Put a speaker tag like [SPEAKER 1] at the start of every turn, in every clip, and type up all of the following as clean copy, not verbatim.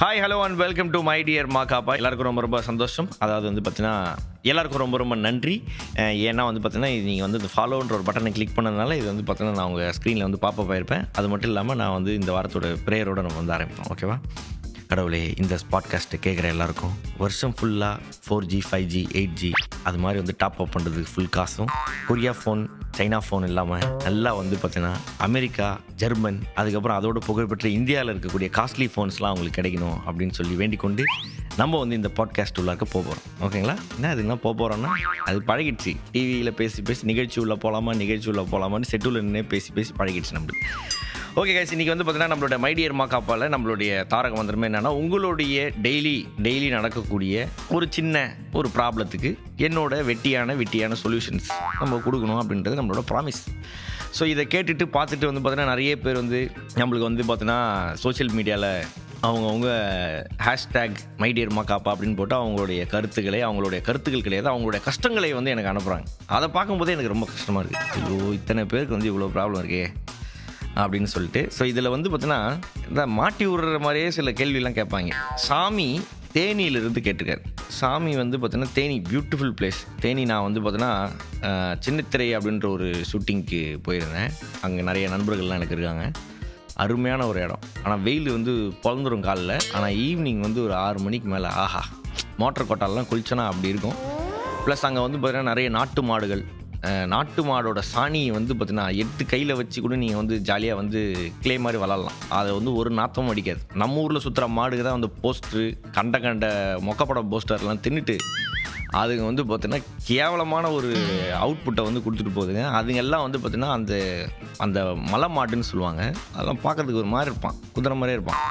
[SPEAKER 1] Hi hello and welcome to my dear Makapa. எல்லாருக்கும் ரொம்ப ரொம்ப சந்தோஷம். அதாவது வந்து பார்த்தீங்கன்னா எல்லாருக்கும் ரொம்ப ரொம்ப நன்றி. ஏன்னா வந்து பார்த்தீங்கன்னா நீங்கள் வந்து இந்த ஃபாலோன்ற ஒரு பட்டனை கிளிக் பண்ணதுனால இது வந்து பார்த்தீங்கன்னா நான் உங்கள் ஸ்க்ரீனில் வந்து பாப்பப் ஆயிருப்பேன். அது மட்டும் இல்லாமல் நான் வந்து இந்த வாரத்தோட ப்ரேயரோடு நம்ம வந்து ஆரம்பிப்போம். ஓகேவா? கடவுளே, இந்த பாட்காஸ்ட்டை கேட்குற எல்லாருக்கும் வருஷம் ஃபுல்லாக 4G 5G 8G அது மாதிரி வந்து டாப் அப் பண்ணுறதுக்கு ஃபுல் காசும், கொரியா ஃபோன் சைனா ஃபோன் இல்லாமல் நல்லா வந்து பார்த்தீங்கன்னா அமெரிக்கா, ஜெர்மன், அதுக்கப்புறம் அதோட புகழ்பெற்ற இந்தியாவில் இருக்கக்கூடிய காஸ்ட்லி ஃபோன்ஸ்லாம் அவங்களுக்கு கிடைக்கணும் அப்படின்னு சொல்லி வேண்டிக் கொண்டு நம்ம வந்து இந்த பாட்காஸ்ட் உள்ளாக்க போக போகிறோம். ஓகேங்களா? என்ன அதுனா போக போகிறோன்னா அது பழகிடுச்சு. டிவியில் பேசி பேசி நிகழ்ச்சி உள்ள போகலாமான்னு செட்டுல நின்று பேசி பேசி பழகிடுச்சு நம்மளுக்கு. ஓகே கைஸ், இன்றைக்கி வந்து பார்த்தீங்கன்னா நம்மளோட மைடியர் மாகாப்பாவில் நம்மளுடைய தாரக மந்திரமே என்னென்னா, உங்களுடைய டெய்லி நடக்கக்கூடிய ஒரு சின்ன ஒரு ப்ராப்ளத்துக்கு என்னோட வெட்டியான சொல்யூஷன்ஸ் நம்ம கொடுக்கணும் அப்படின்றது நம்மளோட ப்ராமிஸ். ஸோ இதை கேட்டுட்டு பார்த்துட்டு வந்து பார்த்தீங்கன்னா நிறைய பேர் வந்து நம்மளுக்கு வந்து பார்த்தீங்கன்னா சோஷியல் மீடியாவில் அவங்கவுங்க ஹேஷ்டேக் மைடியர் மாகாப்பா அப்படின்னு போட்டு அவங்களுடைய கருத்துக்கள் கிடையாது, அவங்களுடைய கஷ்டங்களை வந்து எனக்கு அனுப்புகிறாங்க. அதை பார்க்கும்போதே எனக்கு ரொம்ப கஷ்டமாக இருக்குது. ஐயோ, இத்தனை பேருக்கு வந்து இவ்வளோ ப்ராப்ளம் இருக்கே அப்படின்னு சொல்லிட்டு. ஸோ இதில் வந்து பார்த்தீங்கன்னா இந்த மாட்டி விடுற மாதிரியே சில கேள்வியெலாம் கேட்பாங்க. சாமி தேனியிலிருந்து கேட்டிருக்காரு. சாமி வந்து பார்த்தீங்கன்னா தேனி பியூட்டிஃபுல் பிளேஸ். தேனி நான் வந்து பார்த்தீங்கன்னா சின்னத்திரை அப்படின்ற ஒரு ஷூட்டிங்க்கு போயிருந்தேன். அங்கே நிறைய நண்பர்கள்லாம் எனக்கு இருக்காங்க. அருமையான ஒரு இடம். ஆனால் வெயில் வந்து பிறந்துடும் காலில். ஆனால் ஈவினிங் வந்து ஒரு 6 மணிக்கு மேலே ஆஹா, மோட்டர் கொட்டாலெலாம் குளிச்சோன்னா அப்படி இருக்கும். ப்ளஸ் அங்கே வந்து பார்த்தீங்கன்னா நிறைய நாட்டு மாடோட சாணியை வந்து பார்த்தீங்கன்னா 8 கையில் வச்சு கூட நீங்கள் வந்து ஜாலியாக வந்து கிளே மாதிரி விளாட்லாம். அதை வந்து ஒரு நாத்தமும் அடிக்காது. நம்ம ஊரில் சுற்றுற மாடுக்கு தான் வந்து போஸ்ட்ரு கண்ட மொக்கப்படம் போஸ்டர்லாம் தின்னுட்டு அதுங்க வந்து பார்த்தீங்கன்னா கேவலமான ஒரு அவுட்புட்டை வந்து கொடுத்துட்டு போகுதுங்க. அதுங்கெல்லாம் வந்து பார்த்தீங்கன்னா அந்த மலை மாடுன்னு சொல்லுவாங்க. அதெல்லாம் பார்க்குறதுக்கு ஒரு மாதிரி இருப்பான், குதிரை மாதிரியே இருப்பான்.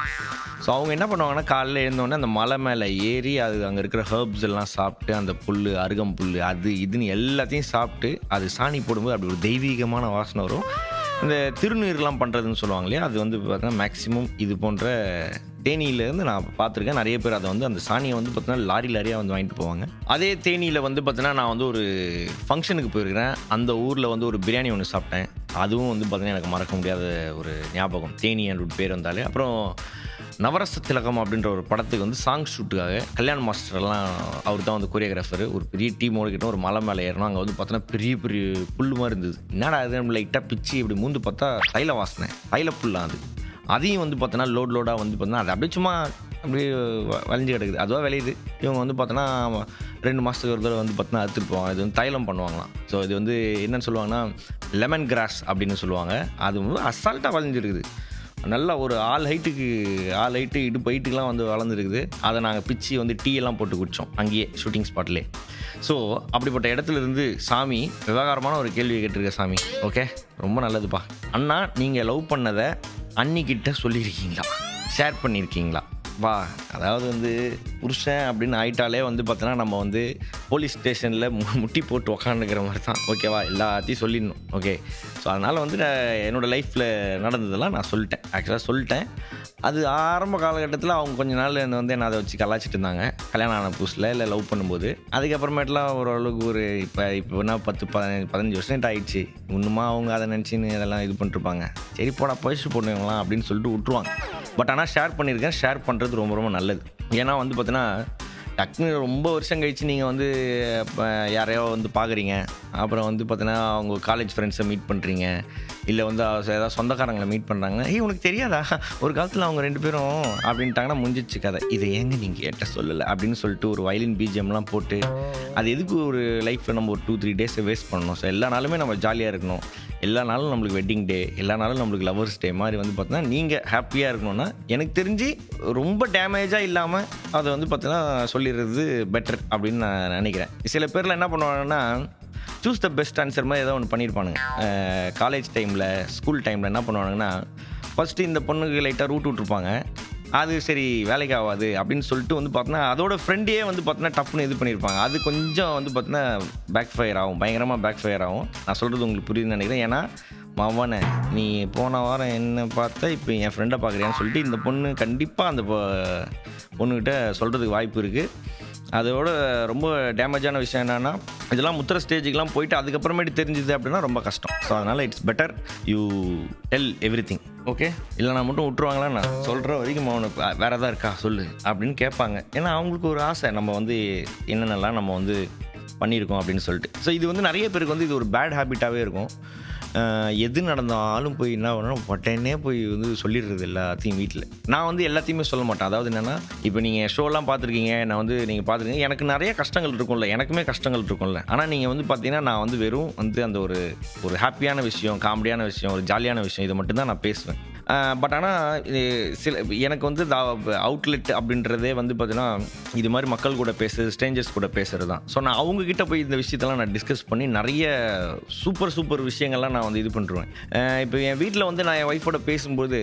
[SPEAKER 1] ஸோ அவங்க என்ன பண்ணுவாங்கன்னா காலையில் எழுந்தோடனே அந்த மலை மேலே ஏறி அது அங்கே இருக்கிற ஹர்ப்ஸ் எல்லாம் சாப்பிட்டு அந்த அருகம்புல் அது இதுன்னு எல்லாத்தையும் சாப்பிட்டு அது சாணி போடும்போது அப்படி ஒரு தெய்வீகமான வாசனை வரும். இந்த திருநீர்லாம் பண்ணுறதுன்னு சொல்லுவாங்க இல்லையா, அது வந்து பார்த்தீங்கன்னா மேக்ஸிமம் இது போன்ற தேனியிலேருந்து நான் பார்த்துருக்கேன். நிறைய பேர் அதை வந்து அந்த சாணியை வந்து பார்த்தீங்கன்னா லாரியாக வந்து வாங்கிட்டு போவாங்க. அதே தேனியில் வந்து பார்த்தீங்கன்னா நான் வந்து ஒரு ஃபங்க்ஷனுக்கு போயிருக்கிறேன். அந்த ஊரில் வந்து ஒரு பிரியாணி ஒன்று சாப்பிட்டேன். அதுவும் வந்து பார்த்தீங்கன்னா எனக்கு மறக்க முடியாத ஒரு ஞாபகம். தேனி என்ற பேர் வந்தாலே. அப்புறம் நவரச திலகம் அப்படின்ற ஒரு படத்துக்கு வந்து சாங் ஷூட்டுக்காக கல்யாண் மாஸ்டர்லாம் அவர் தான் வந்து கொரியோகிராஃபர். ஒரு பெரிய டீமோடு கிட்ட ஒரு மலை மேலே ஏறணும். அங்கே வந்து பார்த்தோன்னா பெரிய புல் மாதிரி இருந்தது. என்னடா அது, நம்ம லைட்டாக பிச்சு இப்படி மூந்து பார்த்தா தைல வாசனை, தைல புல்லாம் அது. அதையும் வந்து பார்த்தோன்னா லோடாக வந்து பார்த்தோன்னா அது அப்படியே சும்மா அப்படியே வளைஞ்சு கிடக்குது. அதுவாக விளையுது. இவங்க வந்து பார்த்தோன்னா 2 மாதத்துக்கு ஒரு தடவை வந்து பார்த்தோன்னா அறுத்துட்டு போவாங்க. இது வந்து தைலம் பண்ணுவாங்களாம். ஸோ இது வந்து என்னென்னு சொல்லுவாங்கன்னா லெமன் கிராஸ் அப்படின்னு சொல்லுவாங்க. அது வந்து அசால்ட்டாக வளைஞ்சிருக்குது. நல்லா ஒரு ஆள் ஹைட்டு இடுப்பு ஹைட்டுக்கெலாம் வந்து வளர்ந்துருக்குது. அதை நாங்கள் பிச்சு வந்து டீயெல்லாம் போட்டு குடித்தோம் அங்கேயே ஷூட்டிங் ஸ்பாட்லேயே. ஸோ அப்படிப்பட்ட இடத்துல இருந்து சாமி விவகாரமான ஒரு கேள்வியை கேட்டிருக்க சாமி. ஓகே, ரொம்ப நல்லதுப்பா. அண்ணா, நீங்கள் லவ் பண்ணதை அன்னிக்கிட்ட சொல்லியிருக்கீங்களா, ஷேர் பண்ணியிருக்கீங்களா? அதாவது வந்து புருஷன் அப்படின்னு ஆயிட்டாலே வந்து பார்த்தோன்னா நம்ம வந்து போலீஸ் ஸ்டேஷனில் முட்டி போட்டு உக்காந்துக்கிற மாதிரி தான். ஓகேவா? எல்லாத்தையும் சொல்லிடணும். ஓகே. ஸோ அதனால் வந்து நான் என்னோடய லைஃப்பில் நடந்ததெல்லாம் நான் சொல்லிட்டேன். அது ஆரம்ப காலகட்டத்தில் அவங்க கொஞ்ச நாள் என்னை அதை வச்சு கலாச்சிட்டு இருந்தாங்க. கல்யாணம் ஆன புதுசில் இல்லை லவ் பண்ணும்போது. அதுக்கப்புறமேட்டுலாம் ஓரளவுக்கு ஒரு இப்போனா 10-15 வருஷம் ஆகிடுச்சு. இன்னுமா அவங்க அதை நினச்சின்னு இதெல்லாம் இது பண்ணிட்டுருப்பாங்க. சரி போடா பயிற்சி பண்ணுவாங்களாம் அப்படின்னு சொல்லிட்டு விட்ருவாங்க. பட் ஆனால் ஷேர் பண்ணியிருக்கேன். ஷேர் பண்ணுறது ரொம்ப ரொம்ப நல்லது. ஏன்னா வந்து பார்த்தீங்கன்னா டக்குன்னு ரொம்ப வருஷம் கழித்து நீங்கள் வந்து இப்போ யாரையோ வந்து பார்க்குறீங்க. அப்புறம் வந்து பார்த்தீங்கன்னா அவங்க காலேஜ் ஃப்ரெண்ட்ஸை மீட் பண்ணுறீங்க, இல்லை வந்து ஏதாவது சொந்தக்காரங்களை மீட் பண்ணுறாங்க. உனக்கு தெரியாதா ஒரு காலத்தில் அவங்க 2 பேரும் அப்படின்ட்டாங்கன்னா முடிஞ்சிச்சு கதை. இதை ஏங்க நீங்கள் என்கிட்ட சொல்லலை அப்படின்னு சொல்லிட்டு ஒரு வயலின் பிஜிஎம்லாம் போட்டு அது எதுக்கு ஒரு லைஃப்பில் நம்ம ஒரு 2-3 டேஸை வேஸ்ட் பண்ணணும். ஸோ எல்லா நாளுமே நம்ம ஜாலியாக இருக்கணும். எல்லா நாளும் நம்மளுக்கு வெட்டிங் டே, எல்லா நாளும் நம்மளுக்கு லவர்ஸ் டே மாதிரி வந்து பார்த்தீங்கன்னா நீங்கள் ஹாப்பியாக இருக்கணும்னா எனக்கு தெரிஞ்சு ரொம்ப டேமேஜாக இல்லாமல் அதை வந்து பார்த்தீங்கன்னா சொல்லிடுறது பெட்டர் அப்படின்னு நான் நினைக்கிறேன். சில பேரில் என்ன பண்ணுவாங்கன்னா சூஸ் த பெஸ்ட் ஆன்சர் மாதிரி ஏதோ ஒன்று பண்ணியிருப்பானுங்க. காலேஜ் டைமில் ஸ்கூல் டைமில் என்ன பண்ணுவானுங்கன்னா ஃபஸ்ட்டு இந்த பொண்ணுக்கு லைட்டாக ரூட் விட்ருப்பாங்க. அது சரி வேலைக்கு ஆகாது அப்படின்னு சொல்லிட்டு வந்து பார்த்தோன்னா அதோட ஃப்ரெண்டே வந்து பார்த்தோன்னா டப்புன்னு இது பண்ணியிருப்பாங்க. அது கொஞ்சம் வந்து பார்த்தோன்னா பயங்கரமாக பேக் ஃபயர் ஆகும். நான் சொல்கிறது உங்களுக்கு புரியுதுன்னு நினைக்கிறேன். ஏன்னா மவனை நீ போன வாரம் என்ன பார்த்தா இப்போ என் ஃப்ரெண்டை பார்க்குறியான்னு சொல்லிட்டு இந்த பொண்ணு கண்டிப்பாக அந்த பொண்ணுக்கிட்ட சொல்கிறதுக்கு வாய்ப்பு இருக்குது. அதோட ரொம்ப டேமேஜான விஷயம் என்னென்னா, இதெல்லாம் முத்துற ஸ்டேஜுக்கெலாம் போயிட்டு அதுக்கப்புறமேட்டு தெரிஞ்சுது அப்படின்னா ரொம்ப கஷ்டம். ஸோ அதனால் it's better you tell everything. Okay, இல்லைனா மட்டும் விட்ருவாங்களா, நான் சொல்கிற வரைக்கும் அவனுக்கு வேறு எதாவது இருக்கா சொல்லு அப்படின்னு கேட்பாங்க. ஏன்னா அவங்களுக்கு ஒரு ஆசை, நம்ம வந்து என்னென்னலாம் நம்ம வந்து பண்ணியிருக்கோம் அப்படின்னு சொல்லிட்டு. ஸோ இது வந்து நிறைய பேருக்கு வந்து இது ஒரு பேட் ஹேபிட்டாகவே இருக்கும். எது நடந்தாலும் போய் என்ன பண்ணணும், உடனே போய் வந்து சொல்லிடுறது எல்லாத்தையும் வீட்டில். நான் வந்து எல்லாத்தையுமே சொல்ல மாட்டேன். அதாவது என்னென்னா, இப்போ நீங்கள் ஷோலாம் பார்த்துருக்கீங்க, நான் வந்து நீங்கள் பார்த்துருக்கீங்க, எனக்கு நிறைய கஷ்டங்கள் இருக்கும்ல, எனக்குமே கஷ்டங்கள் இருக்கும்ல. ஆனால் நீங்கள் வந்து பார்த்தீங்கன்னா, நான் வந்து வெறும் வந்து அந்த ஒரு ஹாப்பியான விஷயம், காமெடியான விஷயம், ஒரு ஜாலியான விஷயம், இதை மட்டும்தான் நான் பேசுவேன். பட் ஆனால் சில எனக்கு வந்து அவுட்லெட் அப்படின்றதே வந்து பார்த்தீங்கன்னா, இது மாதிரி மக்கள் கூட பேசுறது, ஸ்ட்ரேஞ்சர்ஸ் கூட பேசுகிறது தான். ஸோ நான் அவங்கக்கிட்ட போய் இந்த விஷயத்தெல்லாம் நான் டிஸ்கஸ் பண்ணி நிறைய சூப்பர் விஷயங்கள்லாம் நான் வந்து இது பண்ணுறேன். இப்போ என் வீட்டில் வந்து நான் என் ஒய்ஃபோட பேசும்போது,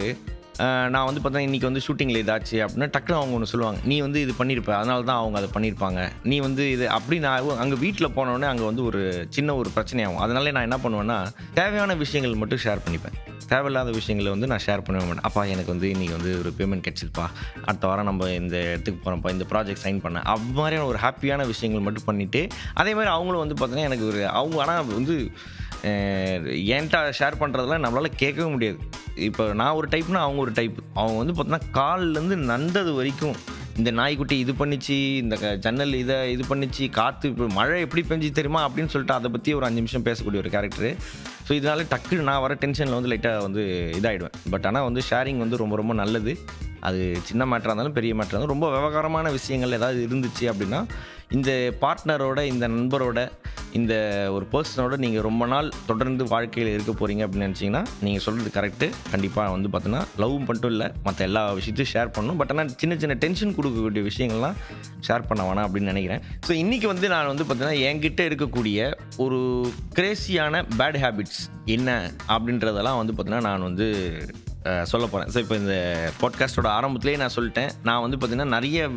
[SPEAKER 1] நான் வந்து பார்த்தா இன்றைக்கி வந்து ஷூட்டிங்கில் இதாச்சு அப்படின்னா டக்குனு அவங்க ஒன்று சொல்லுவாங்க, நீ வந்து இது பண்ணியிருப்ப, அதனால தான் அவங்க அதை பண்ணியிருப்பாங்க, நீ வந்து இது அப்படி. நான் அங்கே வீட்டில் போனோடனே அங்கே வந்து ஒரு சின்ன ஒரு பிரச்சனையாகும். அதனால நான் என்ன பண்ணுவேன்னா, தேவையான விஷயங்கள் மட்டும் ஷேர் பண்ணிப்பேன். தேவையில்லாத விஷயங்களை வந்து நான் ஷேர் பண்ண மாட்டேன். அப்பா எனக்கு வந்து இன்றைக்கி வந்து ஒரு பேமெண்ட் கிடச்சிருப்பா, அடுத்த வாரம் நம்ம இந்த இடத்துக்கு போகிறோம்ப்பா, இந்த ப்ராஜெக்ட் சைன் பண்ணேன், அது மாதிரியான ஒரு ஹாப்பியான விஷயங்கள் மட்டும் பண்ணிவிட்டு, அதே மாதிரி அவங்களும் வந்து பார்த்தீங்கன்னா எனக்கு ஒரு அவங்க ஆனால் வந்து என்கிட்ட ஷேர் பண்ணுறதுலாம் நம்மளால் கேட்கவே முடியாது. இப்போ நான் ஒரு டைப்னா அவங்க ஒரு டைப். அவங்க வந்து பார்த்தீங்கன்னா கால்லேருந்து நண்டது வரைக்கும், இந்த நாய்க்குட்டி இது பண்ணிச்சு, இந்த ஜன்னல் இதை இது பண்ணிச்சு, காற்று இப்போ மழை எப்படி பெஞ்சு தெரியுமா அப்படின்னு சொல்லிட்டு அதை பற்றி ஒரு 5 நிமிஷம் பேசக்கூடிய ஒரு கேரக்டரு. ஸோ இதனால டக்குன்னு நான் வர டென்ஷனில் வந்து லைட்டாக வந்து இதாகிடுவேன். பட் ஆனால் வந்து ஷேரிங் வந்து ரொம்ப ரொம்ப நல்லது. அது சின்ன மேட்டராக இருந்தாலும் பெரிய மேட்டராக இருந்தாலும் ரொம்ப விவகாரமான விஷயங்கள் ஏதாவது இருந்துச்சு அப்படின்னா, இந்த பார்ட்னரோட, இந்த நண்பரோட, இந்த ஒரு பர்சனோட நீங்கள் ரொம்ப நாள் தொடர்ந்து வாழ்க்கையில் இருக்க போகிறீங்க அப்படின்னு நினச்சிங்கன்னா, நீங்கள் சொல்கிறது கரெக்டு. கண்டிப்பாக வந்து பார்த்தீங்கன்னா லவ் மட்டும் இல்லை, மற்ற எல்லா விஷயத்தையும் ஷேர் பண்ணணும். பட் ஆனால் சின்ன சின்ன டென்ஷன் கொடுக்கக்கூடிய விஷயங்கள்லாம் ஷேர் பண்ண வேணாம் அப்படின்னு நினைக்கிறேன். ஸோ இன்றைக்கி வந்து நான் வந்து பார்த்தீங்கன்னா என்கிட்ட இருக்கக்கூடிய ஒரு கிரேசியான பேட் ஹேபிட்ஸ் என்ன அப்படின்றதெல்லாம் வந்து பார்த்தீங்கன்னா நான் வந்து சொல்ல போகிறேன். ஸோ இப்போ இந்த பாட்காஸ்ட்டோட ஆரம்பத்துலேயே நான் சொல்லிட்டேன், நான் வந்து பார்த்திங்கன்னா நிறைய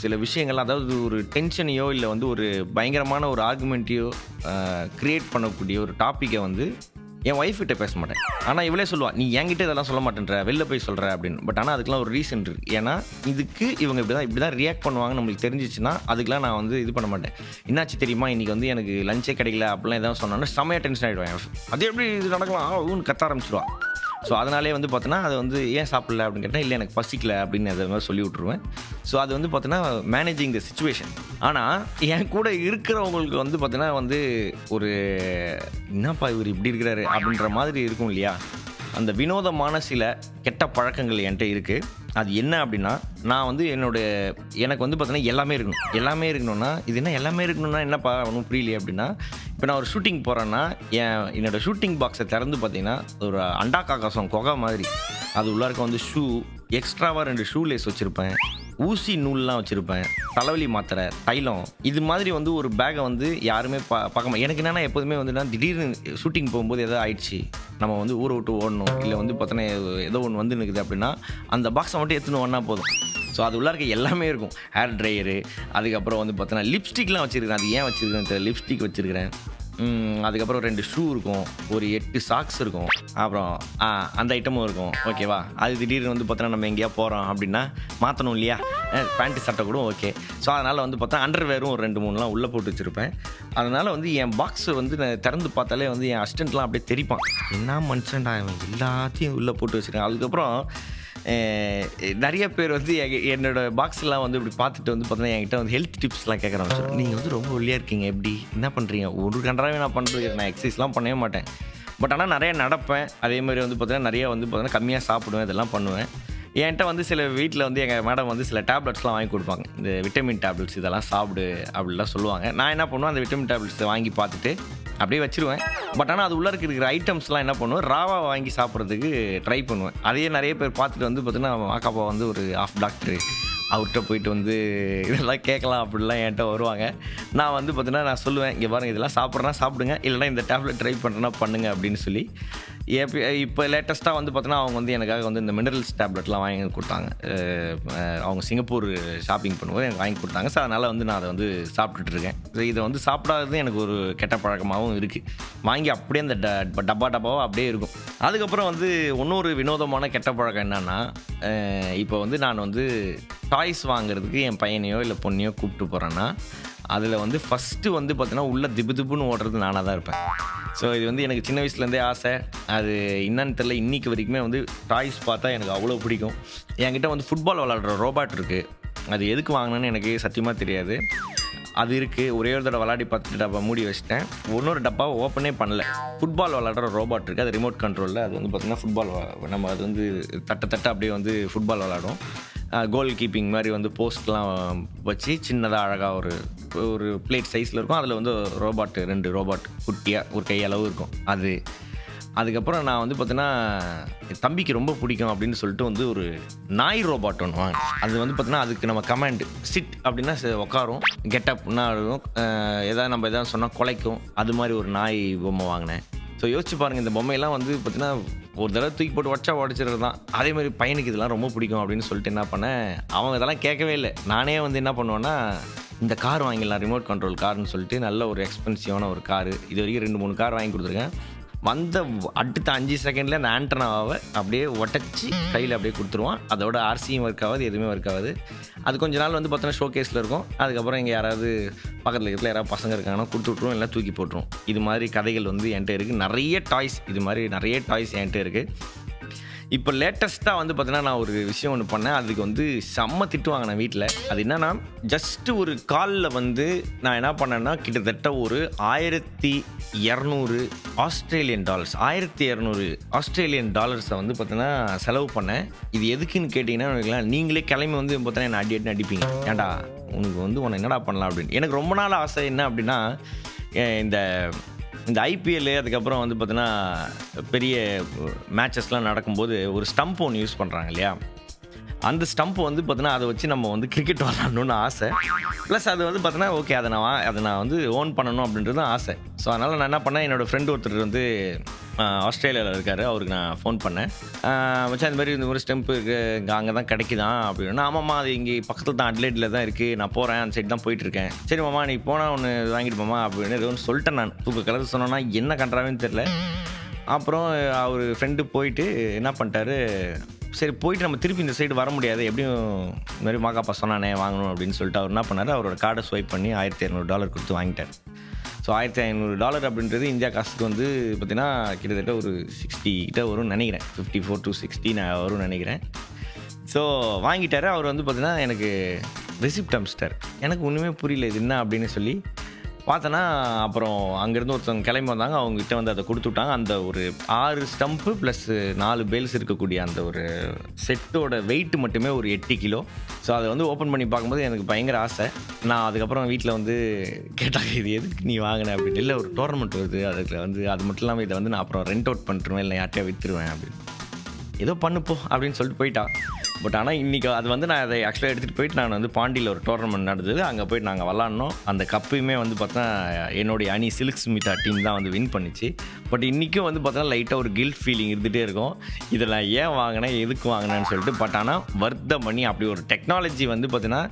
[SPEAKER 1] சில விஷயங்கள், அதாவது ஒரு டென்ஷனையோ இல்லை வந்து ஒரு பயங்கரமான ஒரு ஆர்குமெண்ட்டையோ க்ரியேட் பண்ணக்கூடிய ஒரு டாப்பிக்கை வந்து என் ஒய்ஃப்கிட்ட பேச மாட்டேன். ஆனால் இவளே சொல்லுவாள், நீ என்கிட்ட இதெல்லாம் சொல்ல மாட்டேன்ற, வெளில போய் சொல்கிற அப்படின்னு. பட் ஆனால் அதுக்கெலாம் ஒரு ரீசன் இருக்குது. ஏன்னா இதுக்கு இவங்க இப்படி தான் ரியாக்ட் பண்ணுவாங்க நம்மளுக்கு தெரிஞ்சிச்சுன்னா அதுக்கெலாம் நான் வந்து இது பண்ண மாட்டேன். என்னாச்சு தெரியுமா, இன்றைக்கி வந்து எனக்கு லஞ்சே கிடைக்கல அப்படிலாம் எதாவது சொன்னோன்னா செம்மையாக டென்ஷன் ஆகிடுவேன். அது எப்படி இது நடக்கலாம் ஊன்னு கத்த ஆரம்பிச்சிடுவா. ஸோ அதனாலே வந்து பார்த்தோன்னா அது வந்து ஏன் சாப்பிடல அப்படின்னு கேட்டால், இல்லை எனக்கு பசிக்கல அப்படின்னு அதை மாதிரி சொல்லி விட்ருவேன். ஸோ அது வந்து பார்த்தோன்னா மேனேஜிங் த சிச்சுவேஷன். ஆனால் என் கூட இருக்கிறவங்களுக்கு வந்து பார்த்தோன்னா வந்து ஒரு என்னப்பா இவர் இப்படி இருக்கிறாரு அப்படின்ற மாதிரி இருக்கும் இல்லையா. அந்த வினோதமான சில கெட்ட பழக்கங்கள் என்கிட்ட இருக்குது. அது என்ன அப்படின்னா, நான் வந்து எனக்கு வந்து பார்த்தீங்கன்னா எல்லாமே இருக்கணும்னா, இது என்ன எல்லாமே இருக்கணும்னா என்னப்பா ஒன்றும் புரியலையே அப்படின்னா, இப்போ நான் ஒரு ஷூட்டிங் போகிறேன்னா என்னோடய ஷூட்டிங் பாக்ஸை திறந்து பார்த்தீங்கன்னா ஒரு அண்டா காக்காசம் கொகை மாதிரி அது உள்ளார்க்க வந்து ஷூ, எக்ஸ்ட்ராவாக 2 ஷூ லேஸ் வச்சுருப்பேன், ஊசி நூல்லாம் வச்சுருப்பேன், தலைவலி மாத்திரை, தைலம், இது மாதிரி வந்து ஒரு பேக்கை வந்து யாருமே பார்க்க. எனக்கு என்னென்னா எப்போதுமே வந்துன்னா திடீர்னு ஷூட்டிங் போகும்போது எதாவது ஆயிடுச்சு, நம்ம வந்து ஊரை விட்டு ஓடணும், இல்லை வந்து பார்த்தோன்னா ஏதோ ஒன்று வந்து நிற்குது அப்படின்னா அந்த பாக்ஸை மட்டும் எடுத்துன்னு ஒன்றா போதும். ஸோ அது உள்ளார்க்க எல்லாமே இருக்கும். ஹேர் ட்ரையரு, அதுக்கப்புறம் வந்து பார்த்தோன்னா லிப்ஸ்டிக்லாம் வச்சுருக்கிறேன். அது ஏன் வச்சுருக்கிறேன், லிப்ஸ்டிக் வச்சுருக்கிறேன். அதுக்கப்புறம் 2 ஷூ இருக்கும், ஒரு 8 சாக்ஸ் இருக்கும், அப்புறம் அந்த ஐட்டமும் இருக்கும். ஓகேவா, அது திடீர்னு வந்து பார்த்தோன்னா நம்ம எங்கேயா போகிறோம் அப்படின்னா மாற்றணும் இல்லையா, பேண்ட்டு சட்டை கூட ஓகே. ஸோ அதனால் வந்து பார்த்தா அண்டர்வேரும் ஒரு 2-3லாம் உள்ளே போட்டு வச்சுருப்பேன். அதனால் வந்து என் பாக்ஸ் வந்து நான் திறந்து பார்த்தாலே வந்து என் அசிஸ்டண்ட்லாம் அப்படியே தெரிப்பான், என்ன மனுஷன்டா இவன் எல்லாத்தையும் உள்ளே போட்டு வச்சுருக்கேன். அதுக்கப்புறம் நிறைய பேர் வந்து என்னோடய பாக்ஸ்லாம் வந்து இப்படி பார்த்துட்டு வந்து பார்த்தீங்கன்னா என்கிட்ட வந்து ஹெல்த் டிப்ஸ்லாம் கேட்க ஆரம்பிச்சிடும். நீங்கள் வந்து ரொம்ப ஒல்லியாக இருக்கீங்க, எப்படி என்ன பண்ணுறீங்க, ஒரு கன்றாவே நான் பண்ணுறேன், நான் எக்ஸசைஸ்லாம் பண்ணவே மாட்டேன். பட் ஆனால் நிறைய நடப்பேன். அதே மாதிரி வந்து பார்த்தீங்கன்னா நிறைய வந்து பார்த்தீங்கன்னா கம்மியாக சாப்பிடுவேன், இதெல்லாம் பண்ணுவேன். என்கிட்ட வந்து சில வீட்டில் வந்து எங்கள் மேடம் வந்து சில டேப்லெட்ஸ்லாம் வாங்கி கொடுப்பாங்க, இந்த விட்டமின் டேப்லெட்ஸ் இதெல்லாம் சாப்பிடு அப்படிலாம் சொல்லுவாங்க. நான் என்ன பண்ணுவேன், அந்த விட்டமின் டேப்லெட்ஸை வாங்கி பார்த்துட்டு அப்படியே வச்சுருவேன். பட் ஆனால் அது உள்ளே இருக்கிற ஐட்டம்ஸ்லாம் என்ன பண்ணுவேன், ராவாக வாங்கி சாப்பிட்றதுக்கு ட்ரை பண்ணுவேன். அதையே நிறைய பேர் பார்த்துட்டு வந்து பார்த்தீங்கன்னா மாக்காப்பா வந்து ஒரு ஆஃப் டாக்டரு, அவர்கிட்ட போயிட்டு வந்து இதெல்லாம் கேட்கலாம் அப்படிலாம் என்கிட்ட வருவாங்க. நான் வந்து பார்த்தீங்கன்னா நான் சொல்லுவேன், இங்கே பாருங்கள் இதெல்லாம் சாப்பிட்றேன்னா சாப்பிடுங்க, இல்லைனா இந்த டேப்லெட் ட்ரை பண்ணுறேன்னா பண்ணுங்க அப்படின்னு சொல்லி இப்போ லேட்டஸ்ட்டாக வந்து பார்த்தீங்கன்னா அவங்க வந்து எனக்காக வந்து இந்த மினரல்ஸ் டேப்லெட்லாம் வாங்கி கொடுத்தாங்க. அவங்க சிங்கப்பூர் ஷாப்பிங் பண்ணும்போது எனக்கு வாங்கி கொடுத்தாங்க. ஸோ அதனால் வந்து நான் அதை வந்து சாப்பிட்டுட்டு இருக்கேன். ஸோ இதை வந்து சாப்பிடாதது எனக்கு ஒரு கெட்ட பழக்கமாகவும் இருக்குது. வாங்கி அப்படியே அந்த டப்பாவாக அப்படியே இருக்கும். அதுக்கப்புறம் வந்து இன்னொரு வினோதமான கெட்ட பழக்கம் என்னென்னா, இப்போ வந்து நான் வந்து டாய்ஸ் வாங்குறதுக்கு என் பையனையோ இல்லை பொண்ணையோ கூப்பிட்டு போகிறேன்னா, அதில் வந்து ஃபஸ்ட்டு வந்து பார்த்தீங்கன்னா உள்ளே திபுன்னு ஓடுறது நானாக தான் இருப்பேன். ஸோ இது வந்து எனக்கு சின்ன வயசுலேருந்தே ஆசை. அது என்னன்னு தெரில, இன்றைக்கி வரைக்குமே வந்து டாய்ஸ் பார்த்தா எனக்கு அவ்வளோ பிடிக்கும். என்கிட்ட வந்து ஃபுட்பால் விளாட்ற ரோபாட் இருக்குது. அது எதுக்கு வாங்கினேன்னு எனக்கு சத்தியமாக தெரியாது. அது இருக்குது. ஒரே ஒரு தடவை விளாடி பார்த்துட்டு டப்பா மூடி வச்சிட்டேன். இன்னொரு டப்பாவை ஓப்பனே பண்ணல. ஃபுட்பால் விளாட்ற ரோபாட் இருக்குது. அது ரிமோட் கண்ட்ரோலில். அது வந்து பார்த்திங்கன்னா ஃபுட்பால் நம்ம அது வந்து தட்ட அப்படியே வந்து ஃபுட்பால் விளாடும். கோல் கீப்பிங் மாதிரி வந்து போஸ்ட்லாம் வச்சு சின்னதாக அழகாக ஒரு பிளேட் சைஸில் இருக்கும். அதில் வந்து ரோபாட்டு 2 ரோபாட் குட்டியாக ஒரு கையளவு இருக்கும். அதுக்கப்புறம் நான் வந்து பார்த்தீங்கன்னா என் தம்பிக்கு ரொம்ப பிடிக்கும் அப்படின்னு சொல்லிட்டு வந்து ஒரு நாய் ரோபாட் ஒன்று வாங்க. அது வந்து பார்த்தீங்கன்னா அதுக்கு நம்ம கமாண்ட் சிட் அப்படின்னா உட்காரும், கெட்டப்னா இருக்கும், எதாவது சொன்னால் குலைக்கும். அது மாதிரி ஒரு நாய் பொம்மை வாங்கினேன். ஸோ யோசிச்சு பாருங்கள், இந்த பொம்மையெல்லாம் வந்து பார்த்தீங்கன்னா ஒரு தடவை தூக்கி போட்டு உடச்சிடுறது தான். அதே மாதிரி பையனுக்கு இதெல்லாம் ரொம்ப பிடிக்கும் அப்படின்னு சொல்லிட்டு என்ன பண்ணேன், அவங்க இதெல்லாம் கேட்கவே இல்லை. நானே வந்து என்ன பண்ணுவேன்னா, இந்த கார் வாங்கிடலாம், ரிமோட் கண்ட்ரோல் கார்னு சொல்லிட்டு நல்ல ஒரு எக்ஸ்பென்சிவான ஒரு காரு. இது வரைக்கும் 2-3 கார் வாங்கி கொடுத்துருக்கேன். வந்த அடுத்த 5 செகண்டில் அந்த ஆண்டனாவை அப்படியே உடச்சி கையில் அப்படியே கொடுத்துருவான். அதோட ஆர்சியும் ஒர்க் ஆகாது, எதுவுமே ஒர்க் ஆகாது. அது கொஞ்ச நாள் வந்து பார்த்தோன்னா ஷோகேஸில் இருக்கும். அதுக்கப்புறம் இங்கே யாராவது பக்கத்தில் யாராவது பசங்க இருக்காங்கன்னா கொடுத்து விட்ருவோம், இல்லை தூக்கி போட்டுரும். இது மாதிரி கதைகள் வந்து என்கிட்ட இருக்குது. நிறைய டாய்ஸ் என்கிட்ட இருக்குது. இப்போ லேட்டஸ்ட்டாக வந்து பார்த்தீங்கன்னா நான் ஒரு விஷயம் ஒன்று பண்ணேன். அதுக்கு வந்து செம்ம திட்டு வாங்கினேன் வீட்டில். அது என்னென்னா, ஜஸ்ட்டு ஒரு காலில் வந்து நான் என்ன பண்ணேன்னா, கிட்டத்தட்ட ஒரு 1200 ஆஸ்திரேலியன் டாலர்ஸ் 1200 ஆஸ்திரேலியன் டாலர்ஸை வந்து பார்த்தீங்கன்னா செலவு பண்ணேன். இது எதுக்குன்னு கேட்டிங்கன்னா, நீங்களே கிளம்பி வந்து பார்த்தீங்கன்னா என்னை அடிப்பீங்க. ஏன்டா உனக்கு வந்து உன்னை என்னடா பண்ணலாம் அப்படின்னு. எனக்கு ரொம்ப நாள் ஆசை என்ன அப்படின்னா, இந்த ஐபிஎல் அதுக்கப்புறம் வந்து பார்த்தீங்கன்னா பெரிய மேட்சஸ்லாம் நடக்கும்போது ஒரு ஸ்டம்ப் ஒன்று யூஸ் பண்ணுறாங்க இல்லையா, அந்த ஸ்டம்ப் வந்து பார்த்தீங்கன்னா அதை வச்சு நம்ம வந்து கிரிக்கெட் விளாடணுன்னு ஆசை. ப்ளஸ் அது வந்து பார்த்தீங்கன்னா ஓகே அதை நான் வந்து ஓன் பண்ணணும் அப்படின்றது ஆசை. ஸோ அதனால் நான் என்ன பண்ணேன், என்னோடய ஃப்ரெண்டு ஒருத்தர் வந்து ஆஸ்திரேலியாவில் இருக்கார். அவருக்கு நான் ஃபோன் பண்ணேன். வச்சு அந்த மாதிரி இந்த ஒரு ஸ்டெம்ப்பு இருக்குது, இங்கே அங்கே தான் கிடைக்குதான் அப்படின்னா. ஆமாம்மா, அது இங்கே பக்கத்தில் தான் அட்லைட்டில் தான் இருக்குது, நான் போகிறேன், அந்த சைடு தான் போயிட்டுருக்கேன். சரி மாமா, நீ போனால் ஒன்று வாங்கிட்டு போமா அப்படின்னு ஏதோ ஒன்று சொல்லிட்டேன். நான் தூக்க கலந்து சொன்னோன்னா என்ன கண்றாவேன்னு தெரில. அப்புறம் அவர் ஃப்ரெண்டு போயிட்டு என்ன பண்ணிட்டாரு, சரி போயிட்டு நம்ம திருப்பி இந்த சைடு வர முடியாது, எப்படியும் இந்த மாதிரி மாக்காப்பா சொன்னானே வாங்கணும் அப்படின்னு சொல்லிட்டு அவர் என்ன பண்ணார், அவரோட கார்டை ஸ்வைப் பண்ணி $1200 கொடுத்து வாங்கிட்டார். ஸோ $1500 அப்படின்றது இந்தியா காசுக்கு வந்து பார்த்திங்கன்னா கிட்டத்தட்ட ஒரு 60 கிட்ட வரும்னு நினைக்கிறேன். 54 to 60 நான் வரும்னு நினைக்கிறேன். ஸோ வாங்கிட்டார். அவர் வந்து பார்த்திங்கன்னா எனக்கு ரெசிப்ட் அனுப்பிச்சிட்டார். எனக்கு ஒன்றுமே புரியல இது என்ன அப்படின்னு சொல்லி பார்த்தேன்னா, அப்புறம் அங்கேருந்து ஒருத்தவங்க கிளம்பி வந்தாங்க. அவங்ககிட்ட வந்து அதை கொடுத்து விட்டாங்க. அந்த ஒரு 6 ஸ்டம்ப்பு ப்ளஸ் 4 பேல்ஸ் இருக்கக்கூடிய அந்த ஒரு செட்டோட வெயிட் மட்டுமே ஒரு 8 கிலோ. ஸோ அதை வந்து ஓப்பன் பண்ணி பார்க்கும்போது எனக்கு பயங்கர ஆசை. நான் அதுக்கப்புறம் வீட்டில் வந்து கேட்டாங்க, இது எதுக்கு நீ வாங்கினேன் அப்படின்னு. இல்லை, ஒரு டோர்னமெண்ட் வருது, அதுக்கு வந்து அது மட்டும் இல்லாமல் இதை வந்து நான் அப்புறம் ரெண்ட் அவுட் பண்ணிட்டுருவேன், இல்லை யார்ட்டையா விற்றுருவேன் அப்படின்னு. ஏதோ பண்ணுப்போ அப்படின்னு சொல்லிட்டு போயிட்டா. பட் ஆனால் இன்றைக்கி அது வந்து நான் அதை ஆக்சுவலாக எடுத்துகிட்டு போயிட்டு நான் வந்து பாண்டியில் ஒரு டோர்னமெண்ட் நடந்தது, அங்கே போய்ட்டு நாங்கள் விளாட்னோம். அந்த கப்பையுமே வந்து பார்த்தா என்னுடைய அணி சில்க் ஸ்மிதா டீம் தான் வந்து வின் பண்ணிச்சு. பட் இன்றைக்கும் வந்து பார்த்தா லைட்டாக ஒரு கில்ட் ஃபீலிங் இருந்துகிட்டே இருக்கும். இதில் ஏன் வாங்கினேன், எதுக்கு வாங்கினேன்னு சொல்லிட்டு. பட் ஆனால் வர்த்த பண்ணி அப்படி ஒரு டெக்னாலஜி வந்து பார்த்தீங்கன்னா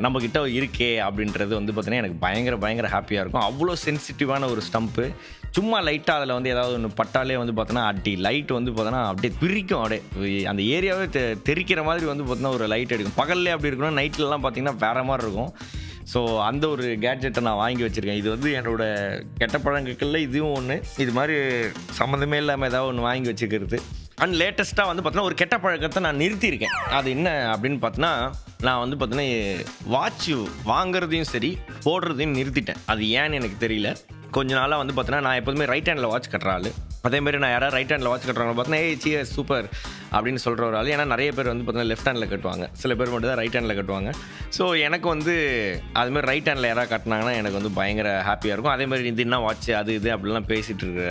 [SPEAKER 1] நம்மக்கிட்ட இருக்கே அப்படின்றது வந்து பார்த்தீங்கன்னா எனக்கு பயங்கர ஹாப்பியாக இருக்கும். அவ்வளோ சென்சிட்டிவான ஒரு ஸ்டம்ப்பு. சும்மா லைட்டாக அதில் வந்து ஏதாவது ஒன்று பட்டாலே வந்து பார்த்தோன்னா அடி லைட் வந்து பார்த்தோன்னா அப்படியே பிரிக்கும். அப்படியே அந்த ஏரியாவே தெரிக்கிற மாதிரி வந்து பார்த்தோன்னா ஒரு லைட் அடிக்கும். பகல்லே அப்படி இருக்கணும், நைட்லலாம் பார்த்தீங்கன்னா வேறு மாதிரி இருக்கும். ஸோ அந்த ஒரு கேட்ஜெட்டை நான் வாங்கி வச்சுருக்கேன். இது வந்து என்னோடய கெட்ட பழங்கள்ல இதுவும் ஒன்று. இது மாதிரி சம்மந்தமே இல்லாமல் ஏதாவது ஒன்று வாங்கி வச்சுக்கிறது. அண்ட் லேட்டஸ்ட்டாக வந்து பார்த்தோன்னா ஒரு கெட்ட பழக்கத்தை நான் நிறுத்தியிருக்கேன். அது என்ன அப்படின்னு பார்த்தோன்னா, நான் வந்து பார்த்தோன்னா வாட்ச் வாங்குறதையும் சரி போடுறதையும் நிறுத்திட்டேன். அது ஏன்னு எனக்கு தெரியல. கொஞ்ச நாளாக வந்து பார்த்தோன்னா நான் எப்போதுமே ரைட் ஹேண்டில் வாட்ச் கட்டுற ஆள். அதேமாதிரி நான் யாராவது ரைட் ஹேண்டில் வாட்ச் கட்டுறாங்க பார்த்தோன்னா, சூப்பர் அப்படின்னு சொல்கிற ஒரு ஆள். ஏன்னா நிறைய பேர் வந்து பார்த்தீங்கன்னா லெஃப்ட் ஹேண்டில் கட்டுவாங்க, சில பேர் மட்டும் தான் ரைட் ஹேண்டில் கட்டுவாங்க. ஸோ எனக்கு வந்து அதுமாதிரி ரைட் ஹேண்டில் யாராவது கட்டினாங்கன்னா எனக்கு வந்து பயங்கர ஹாப்பியாக இருக்கும். அதேமாதிரி இது என்ன வாட்ச் அது இது அப்படிலாம் பேசிகிட்டு இருக்கிற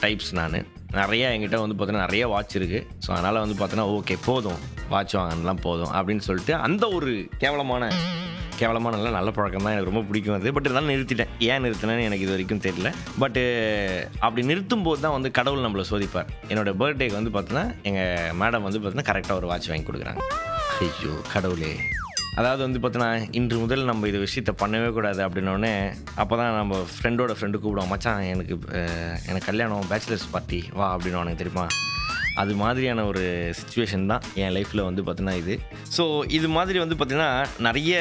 [SPEAKER 1] டைப்ஸ் நான். நிறையா என்கிட்ட வந்து பார்த்தீங்கன்னா நிறைய வாட்ச் இருக்குது. ஸோ அதனால் வந்து பார்த்தீங்கன்னா ஓகே போதும் வாட்ச் வாங்கினலாம் போதும் அப்படின்னு சொல்லிட்டு அந்த ஒரு கேவலமான நல்ல பழக்கம் தான் எனக்கு ரொம்ப பிடிக்கும் அது. பட் இருந்தாலும் நிறுத்திட்டேன். ஏன் நிறுத்தினேன்னு எனக்கு இது வரைக்கும் தெரியல. பட்டு அப்படி நிறுத்தும் போது தான் வந்து கடவுள் நம்மளை சோதிப்பார். என்னோடய பர்த்டேக்கு வந்து பார்த்தீங்கன்னா எங்கள் மேடம் வந்து பார்த்தீங்கன்னா கரெக்டாக ஒரு வாட்ச் வாங்கி கொடுக்குறாங்க. ஐயோ கடவுளே, அதாவது வந்து பார்த்தீங்கன்னா இன்று முதல் நம்ம இது விஷயத்தை பண்ணவே கூடாது அப்படின்னோடனே அப்போ தான் நம்ம ஃப்ரெண்டு கூப்பிடுவோம், மச்சான் எனக்கு கல்யாணம் பேச்சுலர்ஸ் பார்ட்டி வா அப்படின்னு உனக்கு தெரியுமா. அது மாதிரியான ஒரு சிச்சுவேஷன் தான் என் லைஃப்பில் வந்து பார்த்தீங்கன்னா இது. ஸோ இது மாதிரி வந்து பார்த்திங்கன்னா நிறைய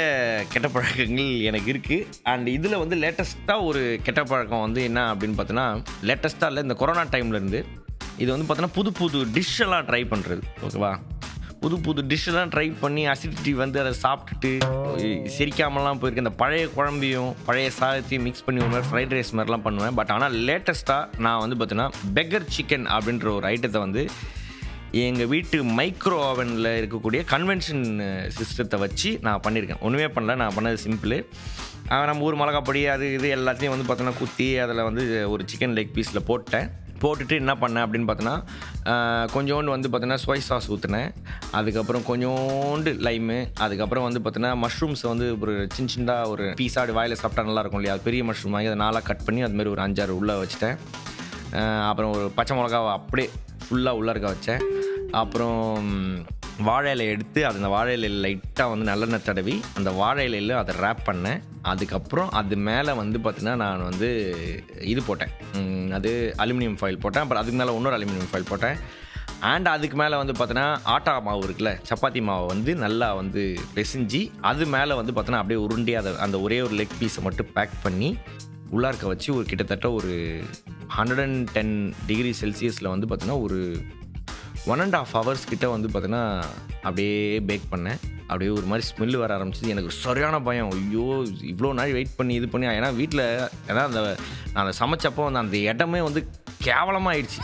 [SPEAKER 1] கெட்ட பழக்கங்கள் எனக்கு இருக்குது. அண்ட் இதில் வந்து லேட்டஸ்ட்டாக ஒரு கெட்ட பழக்கம் வந்து என்ன அப்படின்னு பார்த்தீங்கன்னா, லேட்டஸ்ட்டாக இல்லை, இந்த கொரோனா டைம்லேருந்து இது வந்து பார்த்தீங்கன்னா புது டிஷ்ஷெல்லாம் ட்ரை பண்ணுறது. ஓகேவா, புது டிஷ்ஷெல்லாம் ட்ரை பண்ணி அசிடிட்டி வந்து அதை சாப்பிட்டுட்டு சிரிக்காமலாம் போயிருக்கேன். இந்த பழைய குழம்பையும் பழைய சாதத்தையும் மிக்ஸ் பண்ணி ஒரு மாதிரி ஃப்ரைட் ரைஸ் மாதிரிலாம் பண்ணுவேன். பட் ஆனால் லேட்டஸ்ட்டாக நான் வந்து பார்த்தீங்கன்னா பெக்கர் சிக்கன் அப்படின்ற ஒரு ஐட்டத்தை வந்து எங்கள் வீட்டு மைக்ரோ ஓவனில் இருக்கக்கூடிய கன்வென்ஷன் சிஸ்டத்தை வச்சு நான் பண்ணியிருக்கேன். ஒன்றுமே பண்ணல, நான் பண்ணது சிம்பிள். நம்ம ஊர் மிளகாப்பொடி அது இது எல்லாத்தையும் வந்து பார்த்தோன்னா குத்தி அதில் வந்து ஒரு சிக்கன் லெக் பீஸில் போட்டுட்டு என்ன பண்ணேன் அப்படின்னு பார்த்தோன்னா, கொஞ்சோண்டு வந்து பார்த்தோன்னா சோய் சாஸ் ஊற்றினேன். அதுக்கப்புறம் கொஞ்சோண்டு லைமு, அதுக்கப்புறம் வந்து பார்த்தோன்னா மஷ்ரூம்ஸை வந்து ஒரு சின்னதாக ஒரு பீஸாடு வாயில் சாப்பிட்டா நல்லாயிருக்கும் இல்லையா, அது பெரிய மஷ்ரூம் வாங்கி அதை 4 கட் பண்ணி அதுமாரி ஒரு 5-6 உள்ளே வச்சுட்டேன். அப்புறம் ஒரு பச்சை மிளகாவை அப்படியே ஃபுல்லாக உள்ளே இருக்க வச்சேன். அப்புறம் வாழை இலை எடுத்து அந்த வாழை இலையில் லைட்டாக வந்து நல்லெண்ணெய் தடவி அந்த வாழை இலையில் அதை ரேப் பண்ணேன். அதுக்கப்புறம் அது மேலே வந்து பார்த்திங்கன்னா நான் வந்து இது போட்டேன், அது அலுமினியம் ஃபாயில் போட்டேன். அப்புறம் அதுக்கு மேலே இன்னொரு அலுமினியம் ஃபாயில் போட்டேன். அண்ட் அதுக்கு மேலே வந்து பார்த்தீங்கன்னா ஆட்டா மாவு இருக்குல்ல, சப்பாத்தி மாவை வந்து நல்லா வந்து பிசைஞ்சு அது மேலே வந்து பார்த்தீங்கன்னா அப்படியே உருண்டி அதை அந்த ஒரே ஒரு லெக் பீஸை மட்டும் பேக் பண்ணி உள்ளார்க்க வச்சு ஒரு கிட்டத்தட்ட ஒரு 110 டிகிரி செல்சியஸில் வந்து பார்த்தீங்கன்னா ஒரு 1.5 hours கிட்ட வந்து பார்த்தீங்கன்னா அப்படியே பேக் பண்ணேன். அப்படியே ஒரு மாதிரி ஸ்மெல்லு வர ஆரம்பிச்சிது. எனக்கு சரியான பயம், ஐயோ இவ்வளோ நாள் வெயிட் பண்ணி இது பண்ணி, ஏன்னா வீட்டில் ஏன்னா நான் அந்த சமைச்சப்போ வந்து அந்த இடமே வந்து கேவலமாக ஆயிடுச்சு,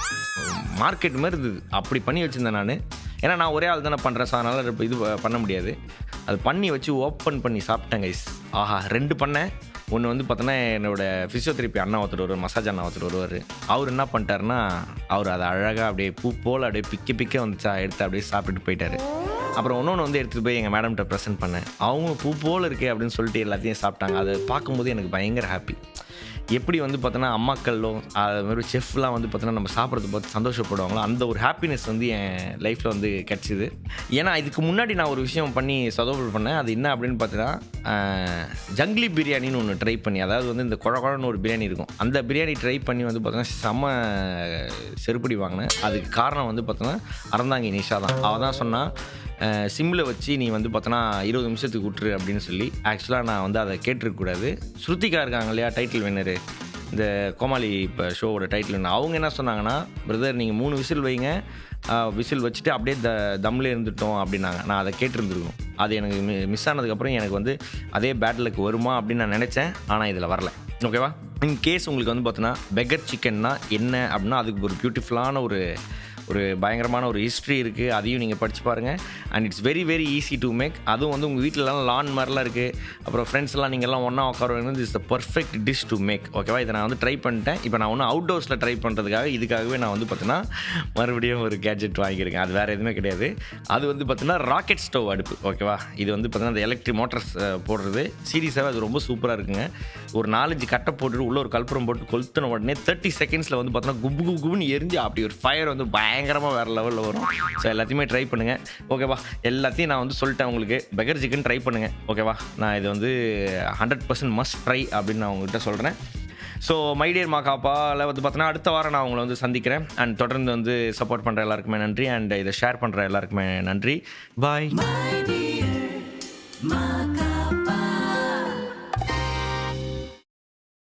[SPEAKER 1] மார்க்கெட் மாதிரி இருந்தது. அப்படி பண்ணி வச்சுருந்தேன் நான். ஏன்னா நான் ஒரே ஆள் தானே பண்ணுறேன், ஸோ அதனால் இப்போ இது பண்ண முடியாது. அது பண்ணி வச்சு ஓப்பன் பண்ணி சாப்பிட்டேன் கைஸ். ஆஹா, 2 பண்ணேன். ஒன்று வந்து பார்த்தோன்னா என்னோடய ஃபிசியோதெரப்பி அண்ணா ஒருத்தர் வருவார், மசாஜ் அண்ணா ஒருத்தர் வருவார். அவர் என்ன பண்ணிட்டாருன்னா, அவர் அதை அழகாக அப்படியே பூ போல் அப்படியே பிக்க வந்துச்சா எடுத்து அப்படியே சாப்பிட்டுட்டு போயிட்டார். அப்புறம் இன்னொன்று வந்து எடுத்துகிட்டு போய் எங்கள் மேடம்கிட்ட ப்ரெசென்ட் பண்ணேன். அவங்க பூ போல் இருக்கே அப்படின்னு சொல்லிட்டு எல்லாத்தையும் சாப்பிட்டாங்க. அதை பார்க்கும்போது எனக்கு பயங்கர ஹாப்பி. எப்படி வந்து பார்த்தோன்னா அம்மாக்களோ அது மாதிரி செஃப்லாம் வந்து பார்த்தோன்னா நம்ம சாப்பிட்றது பார்த்து சந்தோஷப்படுவாங்களோ அந்த ஒரு ஹாப்பினஸ் வந்து என் லைஃப்பில் வந்து கிடச்சிது. ஏன்னா இதுக்கு முன்னாடி நான் ஒரு விஷயம் பண்ணி சதோபல் பண்ணேன். அது என்ன அப்படின்னு பார்த்தீங்கன்னா, ஜங்லி பிரியாணின்னு ஒன்று ட்ரை பண்ணி, அதாவது வந்து இந்த குழன்னு ஒரு பிரியாணி இருக்கும், அந்த பிரியாணி ட்ரை பண்ணி வந்து பார்த்தோன்னா செம்ம செருப்படி வாங்கினேன். அதுக்கு காரணம் வந்து பார்த்தோன்னா அறந்தாங்கி நிஷா தான். அவள் தான் சொன்னால் சிம்மில் வச்சு நீ வந்து பார்த்தோன்னா 20 நிமிஷத்துக்கு விட்டுரு அப்படின்னு சொல்லி. ஆக்சுவலாக நான் வந்து அதை கேட்டிருக்கக்கூடாது. ஸ்ருத்திகா இருக்காங்க இல்லையா, டைட்டில் வின்னரு, இந்த கோமாளி இப்போ ஷோவோட டைட்டில் வின்னர், அவங்க என்ன சொன்னாங்கன்னா, பிரதர் நீங்கள் 3 விசில் வைங்க, விசில் வச்சுட்டு அப்படியே தம்மில் இருந்துட்டோம் அப்படின்னாங்க. நான் அதை கேட்டிருந்துருக்கணும். அது எனக்கு மிஸ் ஆனதுக்கப்புறம் எனக்கு வந்து அதே பேட்டிலுக்கு வருமா அப்படின்னு நான் நினச்சேன். ஆனால் இதில் வரல. ஓகேவா, இன் கேஸ் உங்களுக்கு வந்து பார்த்தோன்னா பெக்கர் சிக்கன்னா என்ன அப்படின்னா, அதுக்கு ஒரு பியூட்டிஃபுல்லான ஒரு பயங்கரமான ஒரு ஹிஸ்ட்ரி இருக்குது. அதையும் நீங்கள் படித்து பாருங்கள். And it's very very easy to make. அதுவும் வந்து உங்கள் வீட்டிலலாம் லான் மாதிரிலாம் இருக்குது, அப்புறம் ஃப்ரெண்ட்ஸ்லாம் நீங்கள்லாம் ஒன்றா உட்காருவீங்க. Is the perfect dish to make. ஓகேவா, இதை நான் வந்து ட்ரை பண்ணிட்டேன். இப்போ நான் ஒன்று அவுட்டோர்ஸில் ட்ரை பண்ணுறதுக்காக இதுக்காகவே நான் வந்து பார்த்தீங்கன்னா மறுபடியும் ஒரு கேட்ஜெட் வாங்கியிருக்கேன். அது வேறு எதுவுமே கிடையாது. அது வந்து பார்த்தீங்கன்னா ராக்கெட் ஸ்டவ் அடுப்பு. ஓகேவா, இது வந்து பார்த்தீங்கன்னா அந்த எலக்ட்ரிக் மோட்டர்ஸ் போடுறது சீரியஸாகவே அது ரொம்ப சூப்பராக இருக்குங்க. ஒரு 4-5 கட்டை போட்டுட்டு உள்ளே ஒரு கல்புரம் போட்டு கொளுத்தின உடனே 30 செகண்ட்ஸில் வந்து பார்த்தீங்கன்னா குபுன்னு எரிஞ்சு அப்படி ஒரு ஃபயர் வந்து பயங்கரமாக வேறு லெவலில் வரும். ஸோ எல்லாத்தையுமே ட்ரை பண்ணுங்கள். ஓகேவா, எல்லாத்தையும் நான் வந்து சொல்லிட்டேன் உங்களுக்கு. பெக்கர் சிக்கன் ட்ரை பண்ணுங்கள். ஓகேவா, நான் இது வந்து 100% மஸ்ட் ட்ரை அப்படின்னு நான் உங்கள்கிட்ட சொல்கிறேன். ஸோ மை டியர் மாகாப்பாவில் வந்து பார்த்தீங்கன்னா அடுத்த வாரம் நான் உங்களை வந்து சந்திக்கிறேன். அண்ட் தொடர்ந்து வந்து சப்போர்ட் பண்ணுற எல்லாருக்குமே நன்றி. அண்ட் இதை ஷேர் பண்ணுற எல்லாருக்குமே நன்றி. பாய்.